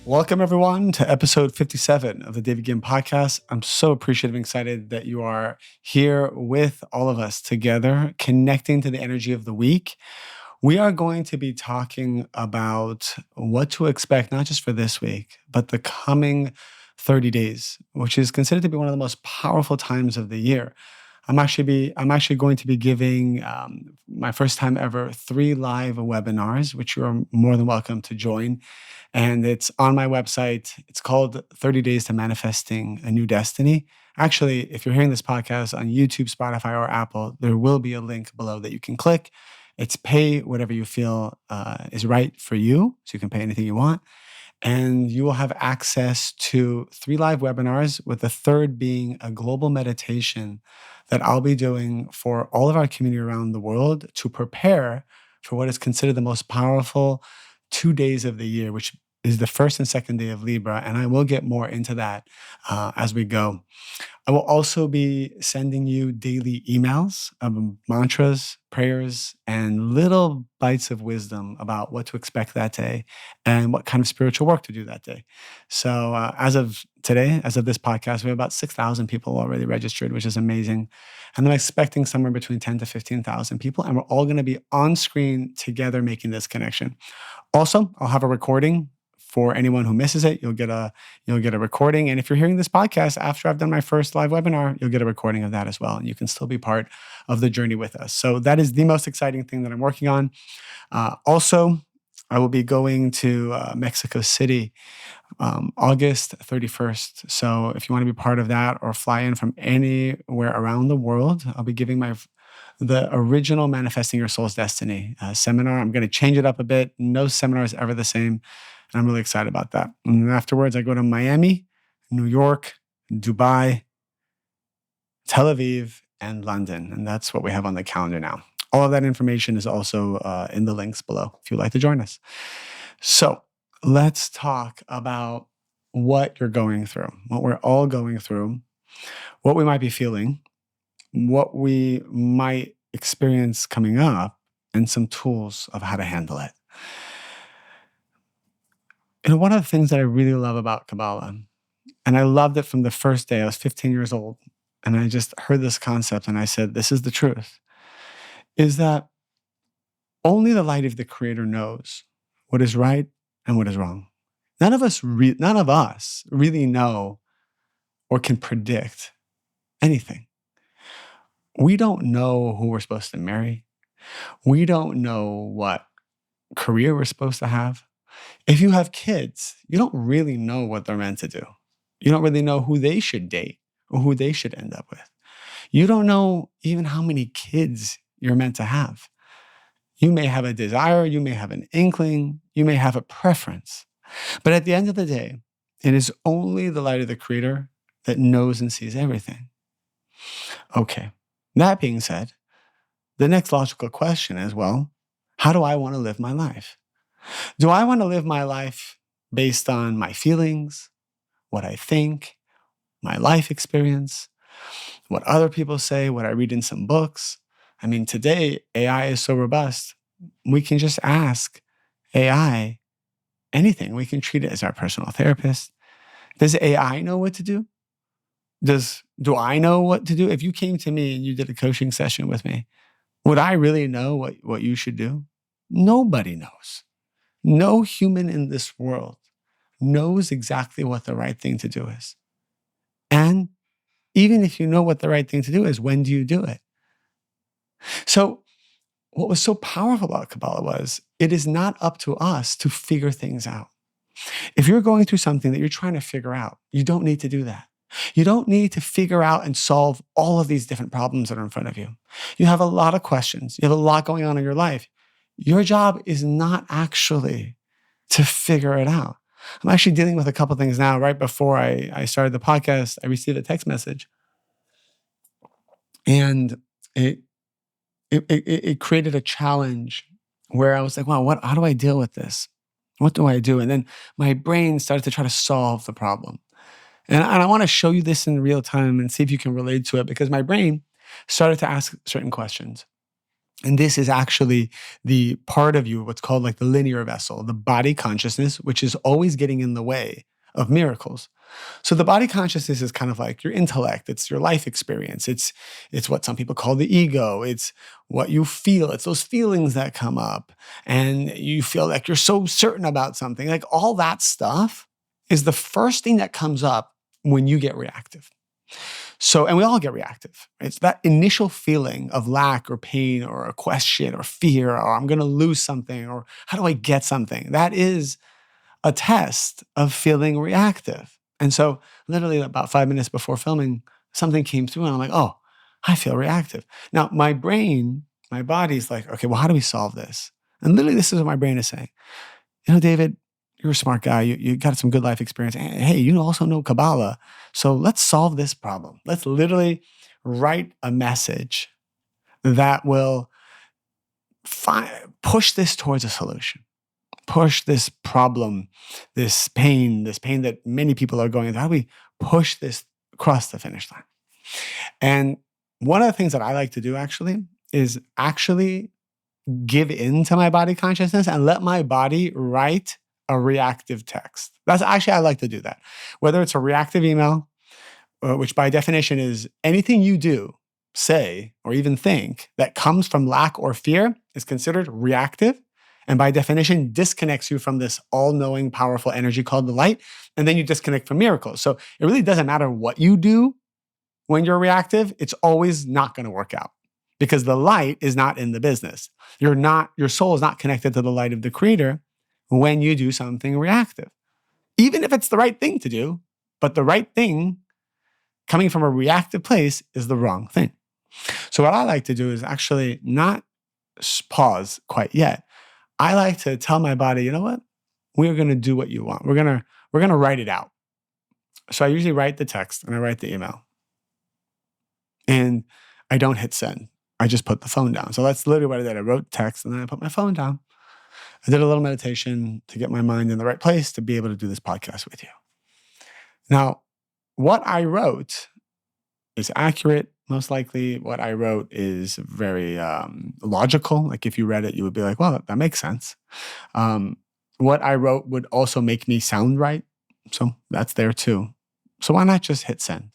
Welcome, everyone, to episode 57 of the David Ginn podcast. I'm so appreciative and excited that you are here with all of us together, connecting to the energy of the week. We are going to be talking about what to expect, not just for this week, but the coming 30 days, which is considered to be one of the most powerful times of the year. I'm actually going to be giving my first time ever 3 live webinars, which you are more than welcome to join. And it's on my website. It's called 30 Days to Manifesting a New Destiny. Actually, if you're hearing this podcast on YouTube, Spotify, or Apple, there will be a link below that you can click. It's pay whatever you feel is right for you. So you can pay anything you want. And you will have access to 3 live webinars, with the third being a global meditation that I'll be doing for all of our community around the world to prepare for what is considered the most powerful 2 days of the year, which is the first and second day of Libra. And I will get more into that as we go. I will also be sending you daily emails of mantras, prayers, and little bites of wisdom about what to expect that day and what kind of spiritual work to do that day. So as of today, as of this podcast, we have about 6,000 people already registered, which is amazing. And I'm expecting somewhere between 10 to 15,000 people. And we're all going to be on screen together making this connection. Also, I'll have a recording. For anyone who misses it, you'll get a recording. And if you're hearing this podcast after I've done my first live webinar, you'll get a recording of that as well. And you can still be part of the journey with us. So that is the most exciting thing that I'm working on. Also, I will be going to Mexico City August 31st. So if you want to be part of that or fly in from anywhere around the world, I'll be giving the original Manifesting Your Soul's Destiny seminar. I'm going to change it up a bit. No seminar is ever the same. And I'm really excited about that. And afterwards, I go to Miami, New York, Dubai, Tel Aviv, and London. And that's what we have on the calendar now. All of that information is also in the links below if you'd like to join us. So let's talk about what you're going through, what we're all going through, what we might be feeling, what we might experience coming up, and some tools of how to handle it. And one of the things that I really love about Kabbalah, and I loved it from the first day, I was 15 years old, and I just heard this concept and I said, this is the truth, is that only the light of the Creator knows what is right and what is wrong. None of us really know or can predict anything. We don't know who we're supposed to marry. We don't know what career we're supposed to have. If you have kids, you don't really know what they're meant to do. You don't really know who they should date or who they should end up with. You don't know even how many kids you're meant to have. You may have a desire, you may have an inkling, you may have a preference. But at the end of the day, it is only the light of the Creator that knows and sees everything. Okay, that being said, the next logical question is, well, how do I want to live my life? Do I want to live my life based on my feelings, what I think, my life experience, what other people say, what I read in some books? I mean, today, AI is so robust, we can just ask AI anything. We can treat it as our personal therapist. Does AI know what to do? Do I know what to do? If you came to me and you did a coaching session with me, would I really know what you should do? Nobody knows. No human in this world knows exactly what the right thing to do is. And even if you know what the right thing to do is, when do you do it? So what was so powerful about Kabbalah was it is not up to us to figure things out. If you're going through something that you're trying to figure out, you don't need to do that. You don't need to figure out and solve all of these different problems that are in front of you. You have a lot of questions. You have a lot going on in your life. Your job is not actually to figure it out. I'm actually dealing with a couple of things now. Right before I started the podcast, I received a text message, and it created a challenge where I was like, wow, how do I deal with this? What do I do? And then my brain started to try to solve the problem. And I want to show you this in real time and see if you can relate to it, because my brain started to ask certain questions. And this is actually the part of you, what's called like the linear vessel, the body consciousness, which is always getting in the way of miracles. So the body consciousness is kind of like your intellect. It's your life experience. It's what some people call the ego. It's what you feel. It's those feelings that come up and you feel like you're so certain about something. Like all that stuff is the first thing that comes up when you get reactive. So, and we all get reactive. It's that initial feeling of lack or pain or a question or fear or I'm going to lose something or how do I get something? That is a test of feeling reactive. And so, literally about 5 minutes before filming, something came through and I'm like, oh, I feel reactive. Now, my brain, my body's like, okay, well, how do we solve this? And literally, this is what my brain is saying. David, you're a smart guy. You got some good life experience. Hey, you also know Kabbalah. So let's solve this problem. Let's literally write a message that will push this towards a solution. Push this problem, this pain that many people are going through. How do we push this across the finish line? And one of the things that I like to do is give in to my body consciousness and let my body write a reactive text. I like to do that. Whether it's a reactive email, which by definition is anything you do, say, or even think that comes from lack or fear is considered reactive. And by definition, disconnects you from this all-knowing, powerful energy called the light. And then you disconnect from miracles. So it really doesn't matter what you do when you're reactive, it's always not going to work out because the light is not in the business. Your soul is not connected to the light of the creator when you do something reactive, even if it's the right thing to do, but the right thing coming from a reactive place is the wrong thing. So what I like to do is actually not pause quite yet. I like to tell my body, you know what? We're going to do what you want. We're going to write it out. So I usually write the text and I write the email. And I don't hit send. I just put the phone down. So that's literally what I did. I wrote text and then I put my phone down. I did a little meditation to get my mind in the right place to be able to do this podcast with you. Now, what I wrote is accurate. Most likely what I wrote is very logical. Like if you read it, you would be like, well, that makes sense. What I wrote would also make me sound right. So that's there too. So why not just hit send?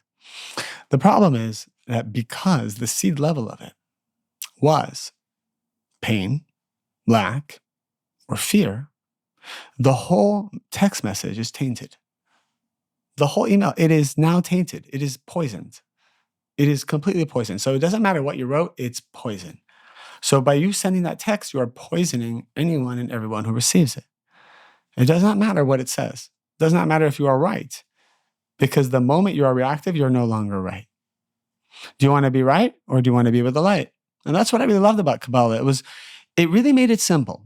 The problem is that because the seed level of it was pain, lack, or fear, the whole text message is tainted. The whole email, it is now tainted. It is poisoned. It is completely poisoned. So it doesn't matter what you wrote, it's poison. So by you sending that text, you are poisoning anyone and everyone who receives it. It does not matter what it says. It does not matter if you are right. Because the moment you are reactive, you're no longer right. Do you want to be right or do you want to be with the light? And that's what I really loved about Kabbalah. It really made it simple.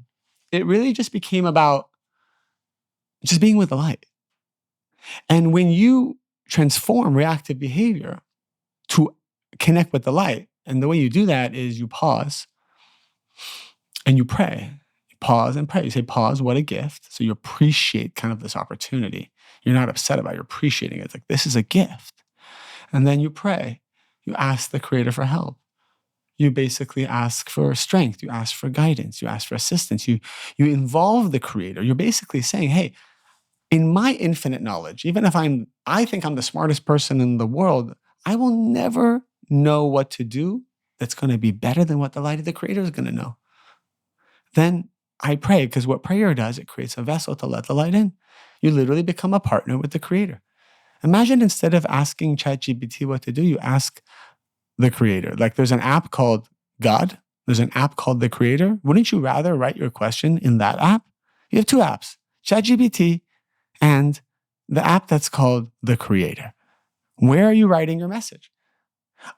It really just became about just being with the light. And when you transform reactive behavior to connect with the light, and the way you do that is you pause and you pray. You pause and pray. You say, pause, what a gift. So you appreciate kind of this opportunity. You're not upset about it. You're appreciating it. It's like, this is a gift. And then you pray. You ask the creator for help. You basically ask for strength. You ask for guidance. You ask for assistance. You involve the creator. You're basically saying, hey, in my infinite knowledge, even if I think I'm the smartest person in the world, I will never know what to do that's going to be better than what the light of the creator is going to know. Then I pray, because what prayer does, it creates a vessel to let the light in. You literally become a partner with the creator. Imagine instead of asking ChatGPT what to do, you ask the creator. Like there's an app called God. There's an app called the creator. Wouldn't you rather write your question in that app? You have two apps, ChatGPT and the app that's called the creator. Where are you writing your message?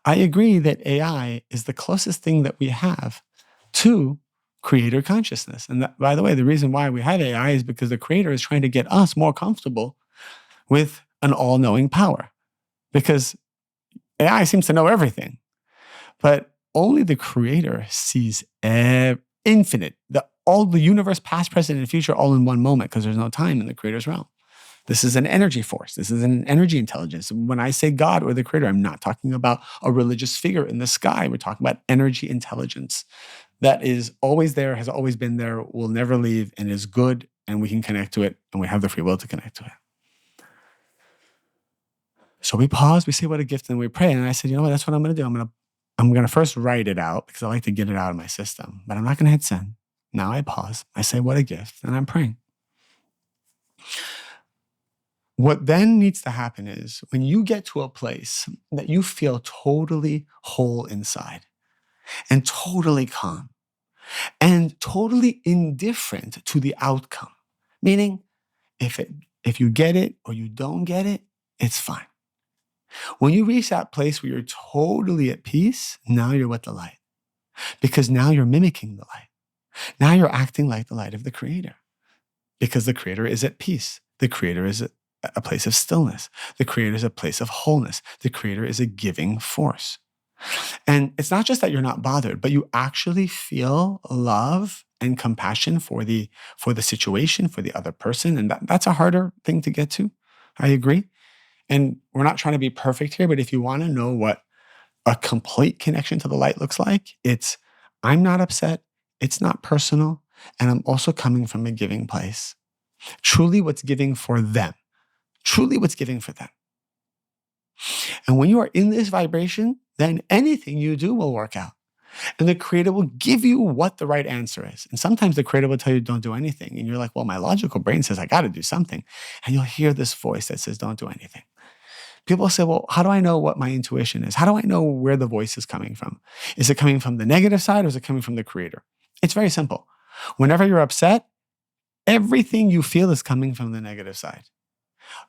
I agree that AI is the closest thing that we have to creator consciousness. And that, by the way, the reason why we have AI is because the creator is trying to get us more comfortable with an all-knowing power. Because AI seems to know everything, but only the creator sees infinite, all the universe, past, present, and future, all in one moment, because there's no time in the creator's realm. This is an energy force. This is an energy intelligence. When I say God or the creator, I'm not talking about a religious figure in the sky. We're talking about energy intelligence. that is always there, has always been there, will never leave, and is good, and we can connect to it, and we have the free will to connect to it. So we pause, we say what a gift, and we pray. And I said, you know what, that's what I'm going to do. I'm going to first write it out because I like to get it out of my system, but I'm not going to hit send. Now I pause, I say what a gift, and I'm praying. What then needs to happen is when you get to a place that you feel totally whole inside and totally calm and totally indifferent to the outcome, meaning if you get it or you don't get it, it's fine. When you reach that place where you're totally at peace, now you're with the light because now you're mimicking the light. Now you're acting like the light of the Creator because the Creator is at peace. The Creator is a place of stillness. The Creator is a place of wholeness. The Creator is a giving force. And it's not just that you're not bothered, but you actually feel love and compassion for the situation, for the other person. And that's a harder thing to get to. I agree. And we're not trying to be perfect here, but if you want to know what a complete connection to the light looks like, it's I'm not upset, it's not personal, and I'm also coming from a giving place. Truly what's giving for them. Truly what's giving for them. And when you are in this vibration, then anything you do will work out. And the Creator will give you what the right answer is. And sometimes the Creator will tell you, don't do anything. And you're like, well, my logical brain says I got to do something. And you'll hear this voice that says, don't do anything. People say, well, how do I know what my intuition is? How do I know where the voice is coming from? Is it coming from the negative side or is it coming from the Creator? It's very simple. Whenever you're upset, everything you feel is coming from the negative side.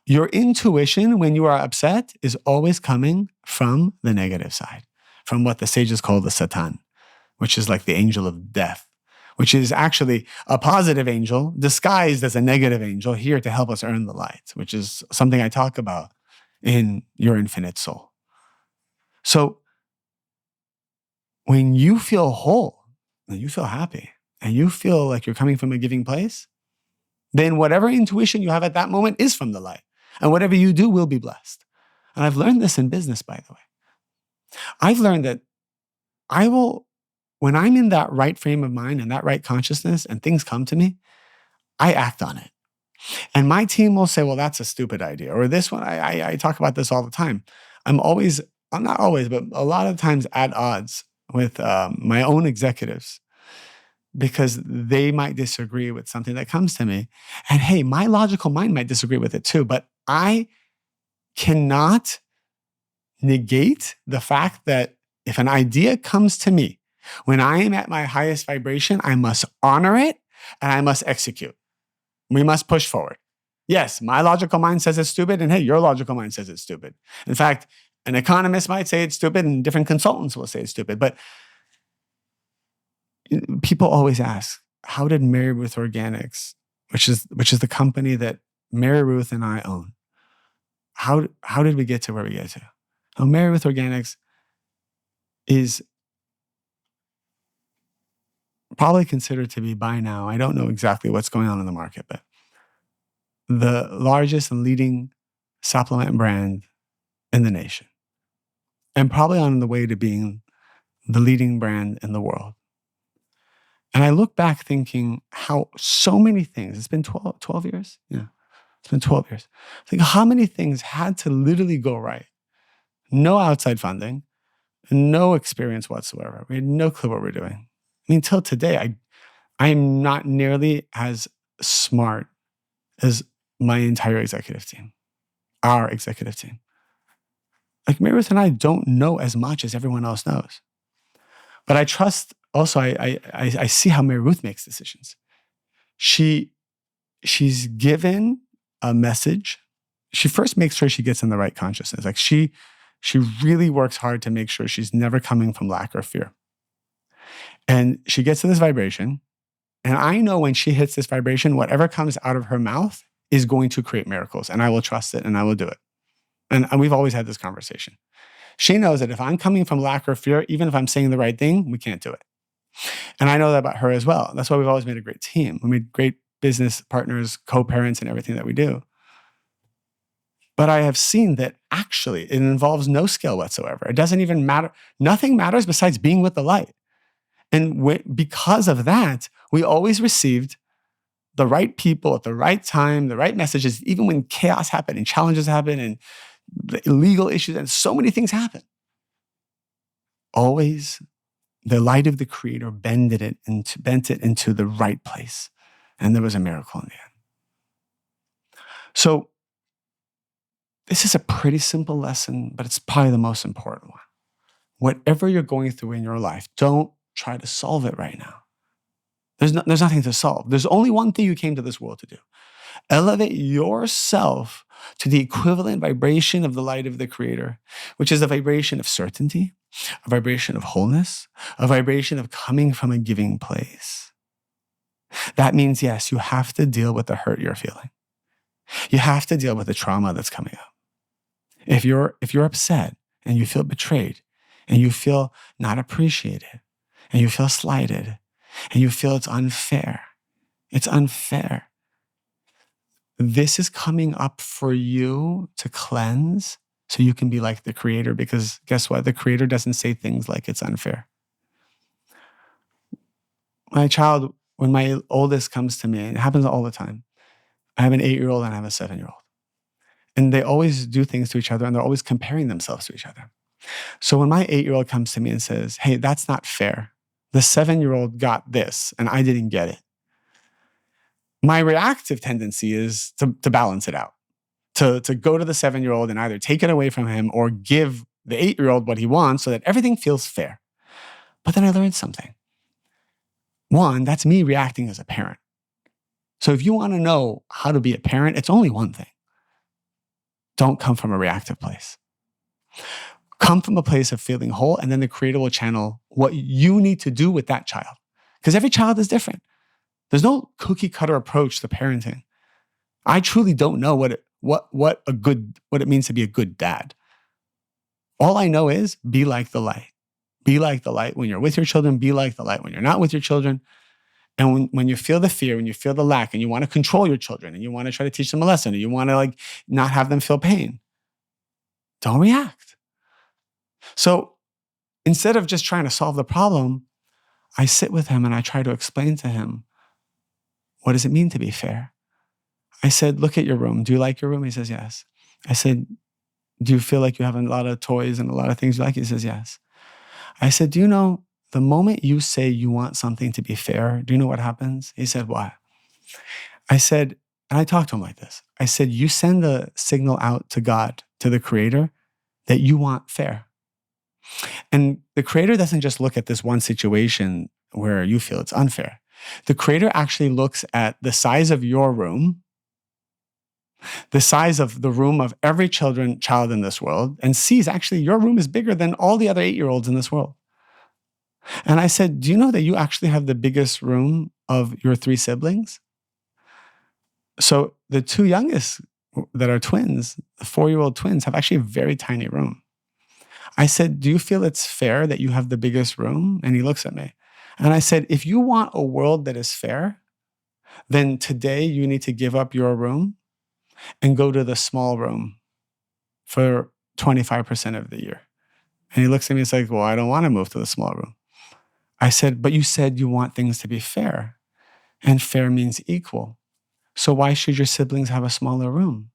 Your intuition when you are upset is always coming from the negative side, from what the sages call the Satan, which is like the angel of death, which is actually a positive angel disguised as a negative angel here to help us earn the light, which is something I talk about in Your Infinite Soul. So when you feel whole and you feel happy and you feel like you're coming from a giving place, then whatever intuition you have at that moment is from the light. And whatever you do will be blessed. And I've learned this in business, by the way. I've learned that when I'm in that right frame of mind and that right consciousness and things come to me, I act on it. And my team will say, well, that's a stupid idea. Or this one, I talk about this all the time. I'm not always, but a lot of times at odds with my own executives because they might disagree with something that comes to me. And hey, my logical mind might disagree with it too, but I cannot negate the fact that if an idea comes to me, when I am at my highest vibration, I must honor it and I must execute. We must push forward. Yes, my logical mind says it's stupid, and hey, your logical mind says it's stupid. In fact, an economist might say it's stupid, and different consultants will say it's stupid. But people always ask, how did Mary Ruth Organics, which is the company that Mary Ruth and I own, how did we get to where we get to? Well, Mary Ruth Organics is probably considered to be by now, I don't know exactly what's going on in the market, but the largest and leading supplement brand in the nation. And probably on the way to being the leading brand in the world. And I look back thinking how so many things, it's been 12 years? Yeah, it's been 12 years. Think how many things had to literally go right. No outside funding, no experience whatsoever. We had no clue what we're doing. I mean, till today, I am not nearly as smart as my entire executive team, our executive team. Like Mary Ruth and I don't know as much as everyone else knows. But I trust also, I see how Mary Ruth makes decisions. She's given a message. She first makes sure she gets in the right consciousness. Like she really works hard to make sure she's never coming from lack or fear. And she gets to this vibration. And I know when she hits this vibration, whatever comes out of her mouth is going to create miracles. And I will trust it and I will do it. And we've always had this conversation. She knows that if I'm coming from lack or fear, even if I'm saying the right thing, we can't do it. And I know that about her as well. That's why we've always made a great team. We made great business partners, co-parents, and everything that we do. But I have seen that actually it involves no skill whatsoever. It doesn't even matter. Nothing matters besides being with the light. And because of that, we always received the right people at the right time, the right messages, even when chaos happened and challenges happened and the illegal issues and so many things happen. Always the light of the Creator bent it into the right place. And there was a miracle in the end. So this is a pretty simple lesson, but it's probably the most important one. Whatever you're going through in your life, don't try to solve it right now. There's nothing to solve. There's only one thing you came to this world to do. Elevate yourself to the equivalent vibration of the light of the Creator, which is a vibration of certainty, a vibration of wholeness, a vibration of coming from a giving place. That means, yes, you have to deal with the hurt you're feeling. You have to deal with the trauma that's coming up. If you're upset and you feel betrayed and you feel not appreciated and you feel slighted and you feel it's unfair, this is coming up for you to cleanse so you can be like the Creator, because guess what? The Creator doesn't say things like it's unfair. When my oldest comes to me, and it happens all the time, I have an 8-year-old and I have a 7-year-old. And they always do things to each other and they're always comparing themselves to each other. So when my 8-year-old comes to me and says, hey, that's not fair. The 7-year-old got this and I didn't get it. My reactive tendency is to balance it out, to go to the 7-year-old and either take it away from him or give the 8-year-old what he wants so that everything feels fair. But then I learned something. One, that's me reacting as a parent. So if you want to know how to be a parent, it's only one thing. Don't come from a reactive place. Come from a place of feeling whole, and then the Creator will channel what you need to do with that child. Because every child is different. There's no cookie cutter approach to parenting. I truly don't know what it means to be a good dad. All I know is be like the light. Be like the light when you're with your children. Be like the light when you're not with your children. And when you feel the fear, when you feel the lack, and you want to control your children, and you want to try to teach them a lesson, and you want to not have them feel pain, don't react. So instead of just trying to solve the problem, I sit with him and I try to explain to him, what does it mean to be fair? I said, look at your room. Do you like your room? He says, yes. I said, do you feel like you have a lot of toys and a lot of things you like? He says, yes. I said, do you know, the moment you say you want something to be fair, do you know what happens? He said, what? I said, and I talked to him like this. I said, you send a signal out to God, to the Creator, that you want fair. And the Creator doesn't just look at this one situation where you feel it's unfair. The Creator actually looks at the size of your room, the size of the room of every child in this world, and sees actually your room is bigger than all the other 8-year-olds in this world. And I said, do you know that you actually have the biggest room of your 3 siblings? So the 2 youngest that are twins, the 4-year-old twins, have actually a very tiny room. I said, do you feel it's fair that you have the biggest room? And he looks at me. And I said, if you want a world that is fair, then today you need to give up your room and go to the small room for 25% of the year. And he looks at me and says, well, I don't want to move to the small room. I said, but you said you want things to be fair, and fair means equal. So why should your siblings have a smaller room?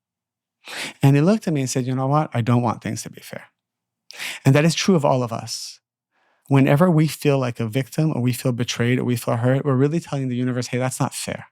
And he looked at me and said, you know what? I don't want things to be fair. And that is true of all of us. Whenever we feel like a victim or we feel betrayed or we feel hurt, we're really telling the universe, hey, that's not fair.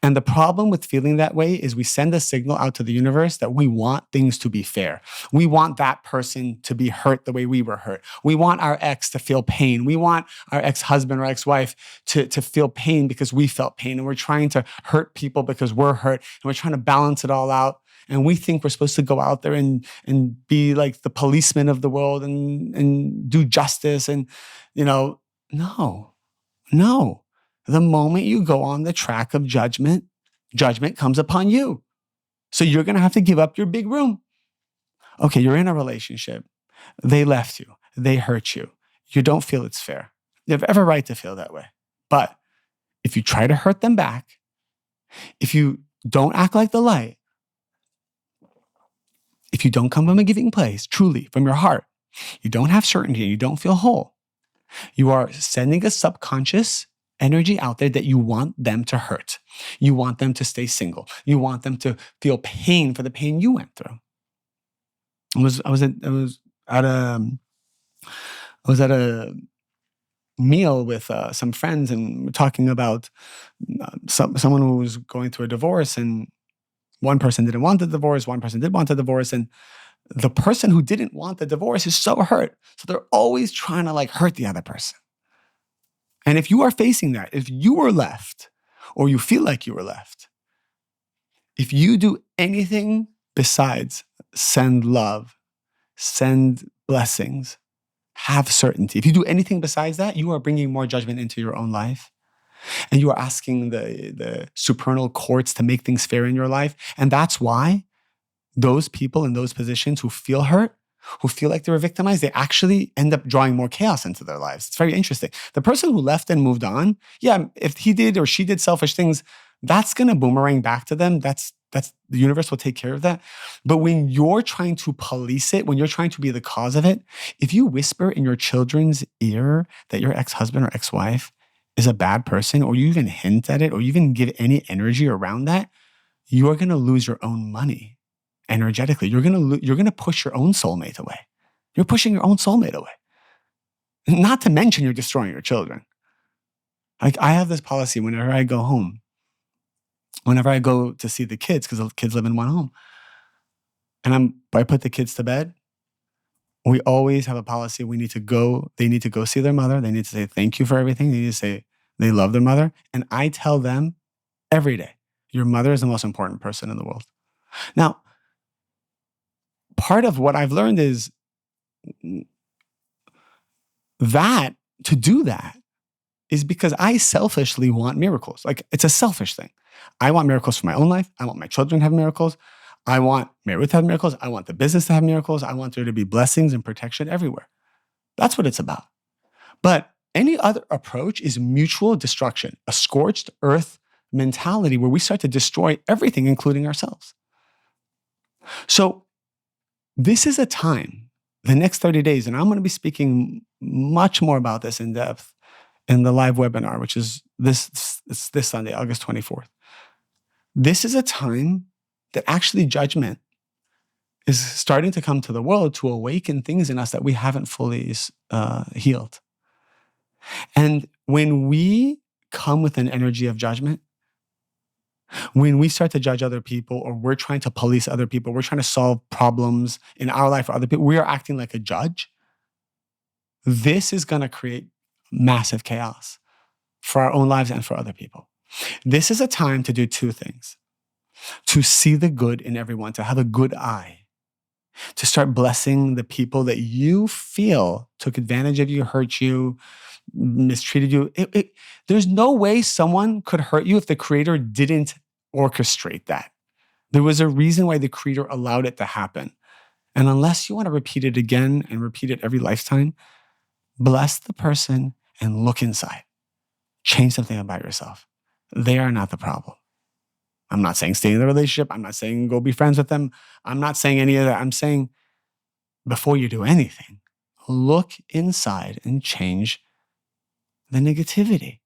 And the problem with feeling that way is we send a signal out to the universe that we want things to be fair. We want that person to be hurt the way we were hurt. We want our ex to feel pain. We want our ex-husband or ex-wife to feel pain because we felt pain. And we're trying to hurt people because we're hurt. And we're trying to balance it all out. And we think we're supposed to go out there and be like the policeman of the world and do justice. And, no. The moment you go on the track of judgment, judgment comes upon you. So you're going to have to give up your big room. Okay, you're in a relationship. They left you. They hurt you. You don't feel it's fair. You have every right to feel that way. But if you try to hurt them back, if you don't act like the light, if you don't come from a giving place, truly, from your heart, you don't have certainty, you don't feel whole, You are sending a subconscious energy out there that you want them to hurt. You want them to stay single. You want them to feel pain for the pain you went through. At a I was at a meal with some friends, and we're talking about someone who was going through a divorce, and one person didn't want the divorce, one person did want the divorce, and the person who didn't want the divorce is so hurt. So they're always trying to like hurt the other person. And if you are facing that, if you were left or you feel like you were left, if you do anything besides send love, send blessings, have certainty, if you do anything besides that, you are bringing more judgment into your own life. And you are asking the supernal courts to make things fair in your life. And that's why those people in those positions who feel hurt, who feel like they were victimized, they actually end up drawing more chaos into their lives. It's very interesting. The person who left and moved on, yeah, if he did or she did selfish things, that's going to boomerang back to them. That's the universe will take care of that. But when you're trying to police it, when you're trying to be the cause of it, if you whisper in your children's ear that your ex-husband or ex-wife is a bad person, or you even hint at it, or you even give any energy around that, you are going to lose your own money energetically. You're going to push your own soulmate away. You're pushing your own soulmate away. Not to mention you're destroying your children. Like I have this policy whenever I go home, whenever I go to see the kids, because the kids live in one home, and I put the kids to bed, we always have a policy. They need to go see their mother. They need to say thank you for everything. They need to say they love their mother. And I tell them every day, your mother is the most important person in the world. Now, part of what I've learned is that to do that is because I selfishly want miracles. Like it's a selfish thing. I want miracles for my own life. I want my children to have miracles. I want Mary to have miracles. I want the business to have miracles. I want there to be blessings and protection everywhere. That's what it's about. But any other approach is mutual destruction, a scorched earth mentality where we start to destroy everything, including ourselves. So this is a time, the next 30 days, and I'm going to be speaking much more about this in depth in the live webinar, which is this Sunday, August 24th. This is a time that actually judgment is starting to come to the world to awaken things in us that we haven't fully healed. And when we come with an energy of judgment, when we start to judge other people, or we're trying to police other people, we're trying to solve problems in our life for other people, we are acting like a judge. This is going to create massive chaos for our own lives and for other people. This is a time to do two things: to see the good in everyone, to have a good eye, to start blessing the people that you feel took advantage of you, hurt you, mistreated you. There's no way someone could hurt you if the Creator didn't orchestrate that. There was a reason why the Creator allowed it to happen. And unless you want to repeat it again and repeat it every lifetime, bless the person and look inside. Change something about yourself. They are not the problem. I'm not saying stay in the relationship. I'm not saying go be friends with them. I'm not saying any of that. I'm saying before you do anything, look inside and change the negativity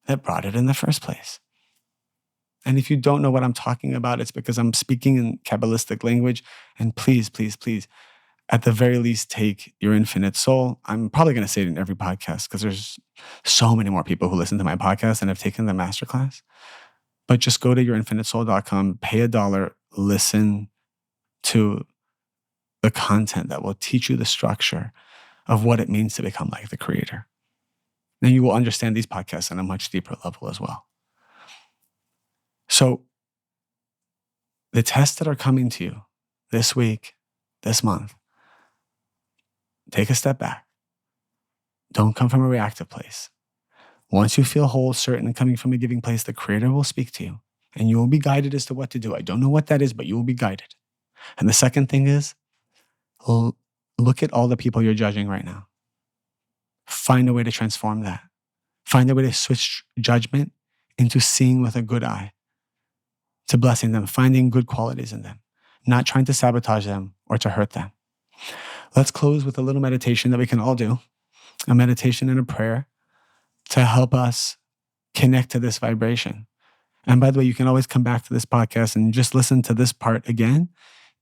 that brought it in the first place. And if you don't know what I'm talking about, it's because I'm speaking in Kabbalistic language. And please, please, please, at the very least, take your infinite soul. I'm probably going to say it in every podcast because there's so many more people who listen to my podcast and have taken the masterclass. But just go to yourinfinitesoul.com, pay $1, listen to the content that will teach you the structure of what it means to become like the Creator. And you will understand these podcasts on a much deeper level as well. So the tests that are coming to you this week, this month, take a step back. Don't come from a reactive place. Once you feel whole, certain, and coming from a giving place, the Creator will speak to you and you will be guided as to what to do. I don't know what that is, but you will be guided. And the second thing is, look at all the people you're judging right now. Find a way to transform that. Find a way to switch judgment into seeing with a good eye, to blessing them, finding good qualities in them, not trying to sabotage them or to hurt them. Let's close with a little meditation that we can all do. a meditation and a prayer to help us connect to this vibration. And by the way, you can always come back to this podcast and just listen to this part again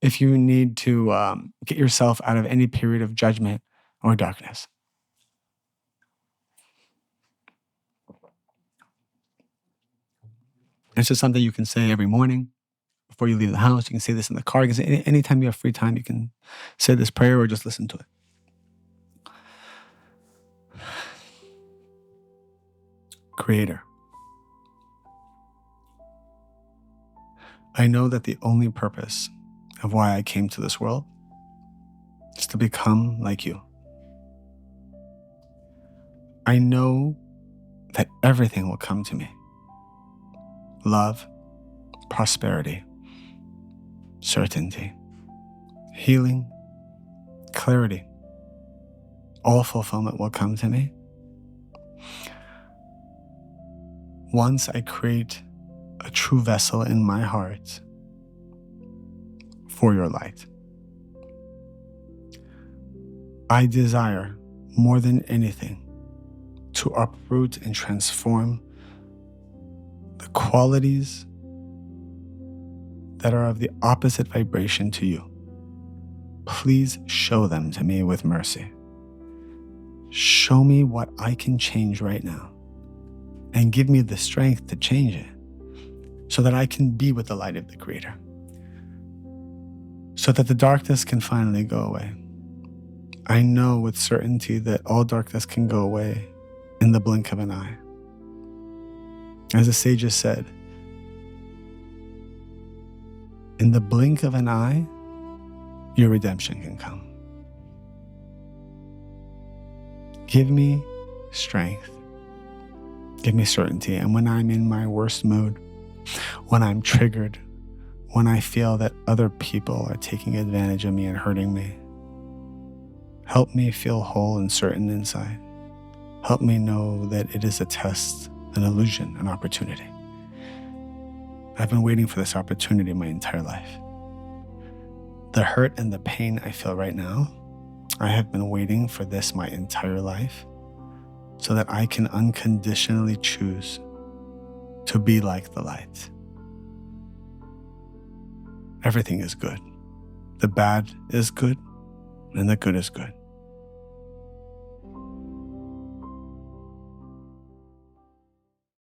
if you need to get yourself out of any period of judgment or darkness. It's just something you can say every morning before you leave the house. You can say this in the car. You can say anytime you have free time, you can say this prayer or just listen to it. Creator, I know that the only purpose of why I came to this world is to become like you. I know that everything will come to me. Love, prosperity, certainty, healing, clarity, all fulfillment will come to me once I create a true vessel in my heart for your light. I desire more than anything to uproot and transform the qualities that are of the opposite vibration to you. Please show them to me with mercy. Show me what I can change right now and give me the strength to change it so that I can be with the light of the Creator, so that the darkness can finally go away. I know with certainty that all darkness can go away in the blink of an eye. As the sages said, in the blink of an eye, your redemption can come. Give me strength. Give me certainty. And when I'm in my worst mood, when I'm triggered, when I feel that other people are taking advantage of me and hurting me, help me feel whole and certain inside. Help me know that it is a test, an illusion, an opportunity. I've been waiting for this opportunity my entire life. The hurt and the pain I feel right now, I have been waiting for this my entire life so that I can unconditionally choose to be like the light. Everything is good. The bad is good, and the good is good.